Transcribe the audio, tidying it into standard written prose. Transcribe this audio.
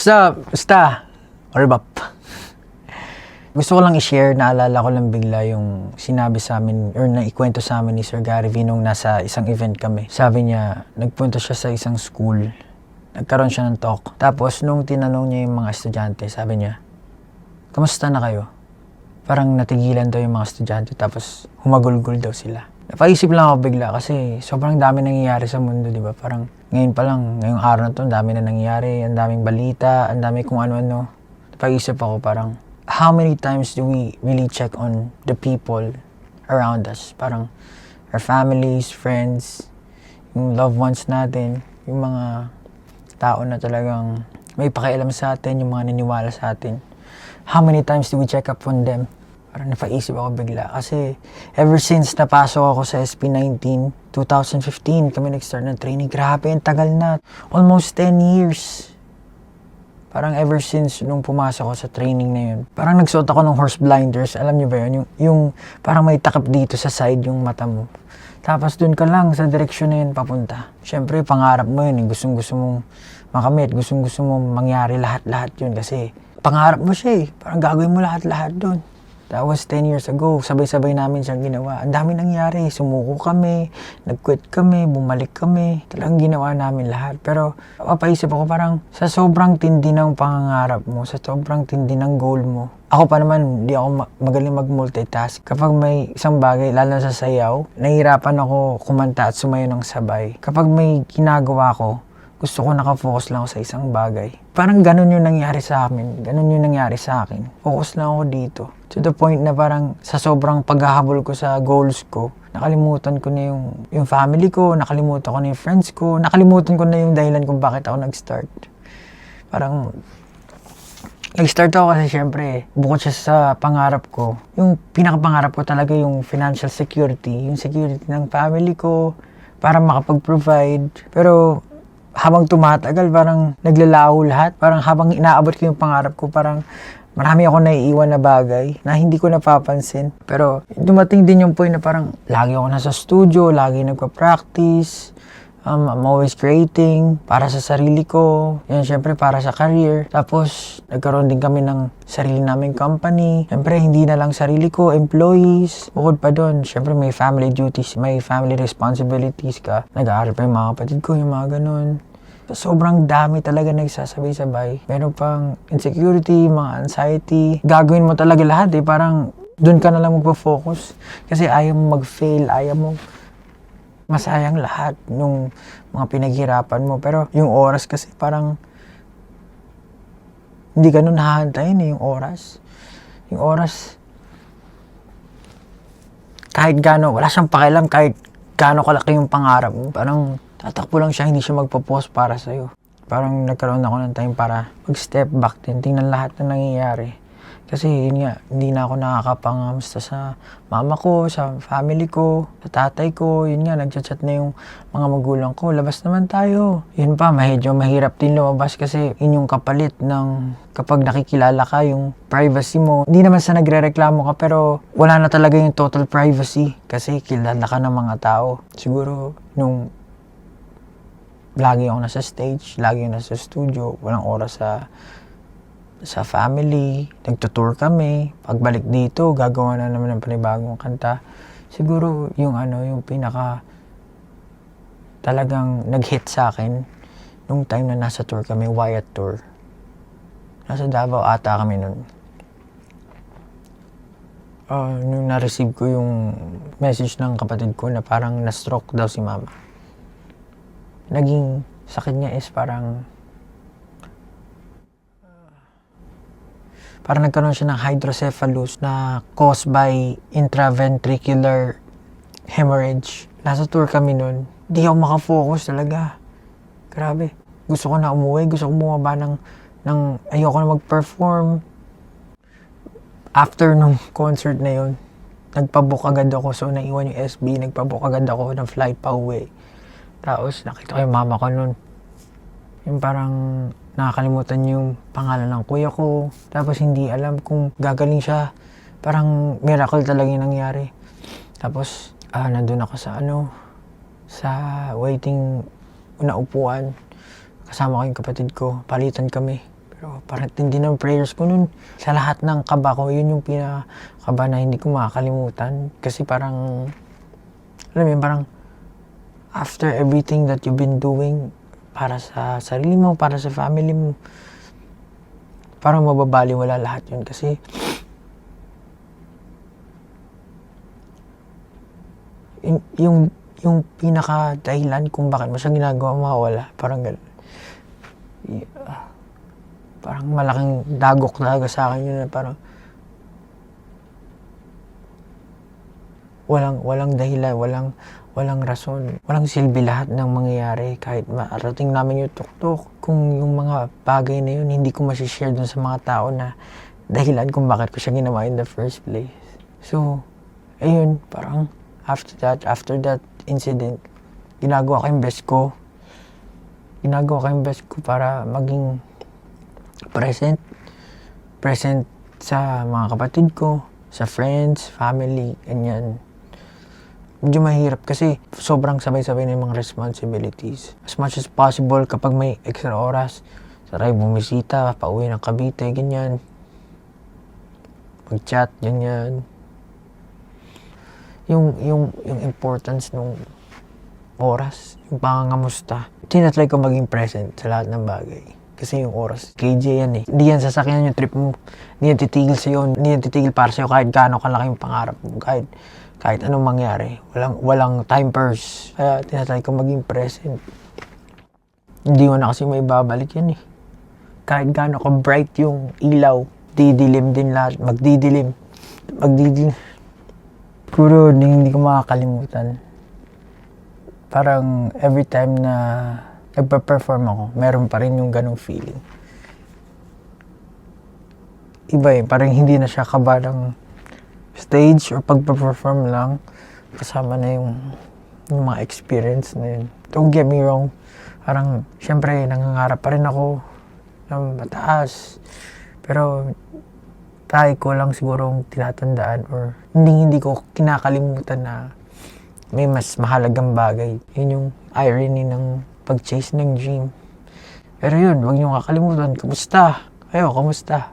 What's up? Basta? Orbap. Gusto ko lang i-share, naalala ko lang bigla yung sinabi sa amin or naikwento sa amin ni Sir Gary V nung nasa isang event kami. Sabi niya, nagpunta siya sa isang school. Nagkaroon siya ng talk. Tapos nung tinanong niya yung mga estudyante, sabi niya, kamusta na kayo? Parang natigilan daw yung mga estudyante tapos humagulgol daw sila. Napaisip lang ako bigla kasi sobrang dami nangyayari sa mundo, di ba? Parang ngayon pa lang, ngayong araw na to, ang dami na nangyayari, ang daming balita, ang dami kung ano-ano. Napaisip ako parang, how many times do we really check on the people around us? Parang our families, friends, yung loved ones natin, yung mga tao na talagang may pakialam sa atin, yung mga naniwala sa atin. How many times do we check up on them? Parang napaisip ako bigla. Kasi ever since napasok ako sa SB19, 2015, kami nag-start ng training. Grabe, ang tagal na. Almost 10 years. Parang ever since nung pumasok ako sa training na yun. Parang nagsuot ako ng horse blinders. Alam niyo ba yun? Yung parang may takip dito sa side yung mata mo. Tapos dun ka lang sa direksyon na yun papunta. Siyempre, pangarap mo yun. Gustong-gusto mong makamit. Gustong-gusto mong mangyari lahat-lahat yun. Kasi pangarap mo siya eh. Parang gagawin mo lahat-lahat dun. That was 10 years ago. Sabay-sabay namin siyang ginawa. Ang dami nangyari. Sumuko kami, nag-quit kami, bumalik kami. Talagang ginawa namin lahat. Pero papaisip ako parang sa sobrang tindi ng pangangarap mo, sa sobrang tindi ng goal mo. Ako pa naman, hindi ako magaling mag-multitask. Kapag may isang bagay, lalo sa sayaw, nahihirapan ako kumanta at sumayo ng sabay. Kapag may ginagawa ko, gusto ko nakafocus lang ako sa isang bagay. Parang ganun yung nangyari sa amin. Ganun yung nangyari sa akin. Focus lang ako dito. To the point na parang sa sobrang paghahabol ko sa goals ko, nakalimutan ko na yung family ko, nakalimutan ko na yung friends ko, nakalimutan ko na yung dahilan kung bakit ako nag-start. Parang nag-start ako kasi syempre, bukod siya sa pangarap ko, yung pinakapangarap ko talaga yung financial security, yung security ng family ko, para makapag-provide. Pero habang tumatagal, parang naglalaho lahat. Parang habang inaabot ko yung pangarap ko, parang marami ako naiiwan na bagay na hindi ko napapansin. Pero dumating din yung point na parang lagi ako nasa studio, lagi nagpa-practice. I'm always creating para sa sarili ko. Yan, syempre para sa career. Tapos nagkaroon din kami ng sarili naming company. Syempre hindi na lang sarili ko, employees. Bukod pa doon, syempre may family duties, may family responsibilities ka. Nag-aaral pa yung mga kapatid ko, yung mga ganun. Sobrang dami talaga nagsasabay-sabay. Meron pang insecurity, mga anxiety. Gagawin mo talaga lahat eh. Parang doon ka na lang magpo-focus. Kasi ayaw mo mag-fail, ayaw mo masayang lahat nung mga pinaghirapan mo. Pero yung oras kasi parang hindi ka nun hahantayin eh, yung oras. Yung oras, kahit gaano, wala siyang pakialam kahit gaano kalaki yung pangarap mo. Parang tatakbo lang siya, hindi siya magpo-pause para sa'yo. Parang nagkaroon ako ng time para mag-step back din, tingnan lahat na nangyayari. Kasi yun nga, hindi na ako nakakapangamusta sa mama ko, sa family ko, sa tatay ko. Yun nga, nagchat-chat na yung mga magulang ko, labas naman tayo. Yun pa, medyo mahirap din lumabas kasi yun yung kapalit ng kapag nakikilala ka, yung privacy mo. Hindi naman sa nagre-reklamo ka, pero wala na talaga yung total privacy kasi kilala ka ng mga tao. Siguro, nung lagi ako nasa stage, lagi ako nasa studio, walang oras sa family, nagtutour kami, pagbalik dito, gagawa na naman ng panibagong kanta. Siguro yung yung pinaka talagang nag-hit sa akin nung time na nasa tour kami, Wyatt Tour. Nasa Davao ata kami nun. Nung na-receive ko yung message ng kapatid ko na parang na-stroke daw si mama. Naging sakit niya is parang nagkaroon siya ng hydrocephalus na caused by intraventricular hemorrhage. Nasa tour kami nun. Di ako makafocus talaga. Grabe. Gusto ko na umuwi. Gusto ko bumaba ng ayoko na mag-perform. After nung concert na yun, nagpabook agad ako. So, naiwan yung SB. Nagpabook agad ako ng flight pa uwi. Tapos, nakita ko yung mama ko nun. Yung parang nakakalimutan yung pangalan ng kuya ko. Tapos hindi alam kung gagaling siya. Parang miracle talaga yung nangyari. Tapos nandun ako sa waiting na upuan. Kasama ko yung kapatid ko. Palitan kami. Pero parang tindi ng prayers ko nun. Sa lahat ng kaba ko, yun yung pinakaba na hindi ko makakalimutan. Kasi parang, alam mo yun, parang after everything that you've been doing para sa sarili mo, para sa family mo, parang mababaliwala lahat yun. Kasi yung pinaka dahilan kung bakit mo siya ginagawa mawawala, parang gano'n. Parang malaking dagok talaga sa akin yun na parang walang dahilan, walang rason, walang silbi lahat ng mangyayari kahit marating namin yung tuktok. Kung yung mga bagay na yun hindi ko masishare dun sa mga tao na dahilan kung bakit ko siya ginawa in the first place. So, ayun, parang after that incident, ginagawa ko yung best ko. Ginagawa ko yung best ko para maging present sa mga kapatid ko, sa friends, family, ganyan. Medyo mahirap kasi sobrang sabay-sabay na yung mga responsibilities. As much as possible kapag may extra oras, saray bumisita, pauwi ng Cavite, ganyan. Mag-chat, ganyan. Yung importance nung oras, yung pangangamusta. Tinatry ko maging present sa lahat ng bagay. Kasi yung oras, KJ yan eh. Hindi yan sasakyan yung trip mo. Hindi yan titigil sa'yo. Hindi yan titigil para sa'yo kahit gaano kalaki yung pangarap mo. Kahit anong mangyari. Walang time purse. Kaya tinatry ko maging present. Hindi mo na kasi may babalik yan eh. Kahit gaano ka bright yung ilaw, didilim din lahat. Magdidilim. Siguro hindi ko makakalimutan. Parang every time na nagpa-perform ako, meron pa rin yung ganong feeling. Iba eh, parang hindi na siya kaba ng stage or pagpa-perform lang. Kasama na yung mga experience na yun. Don't get me wrong, parang syempre nangangarap pa rin ako ng mataas. Pero tayo ko lang siguro tinatandaan or hindi ko kinakalimutan na may mas mahalagang bagay. Yun yung irony ng pag-chase ng dream. Pero yun, huwag niyong kakalimutan. Kamusta? Kamusta?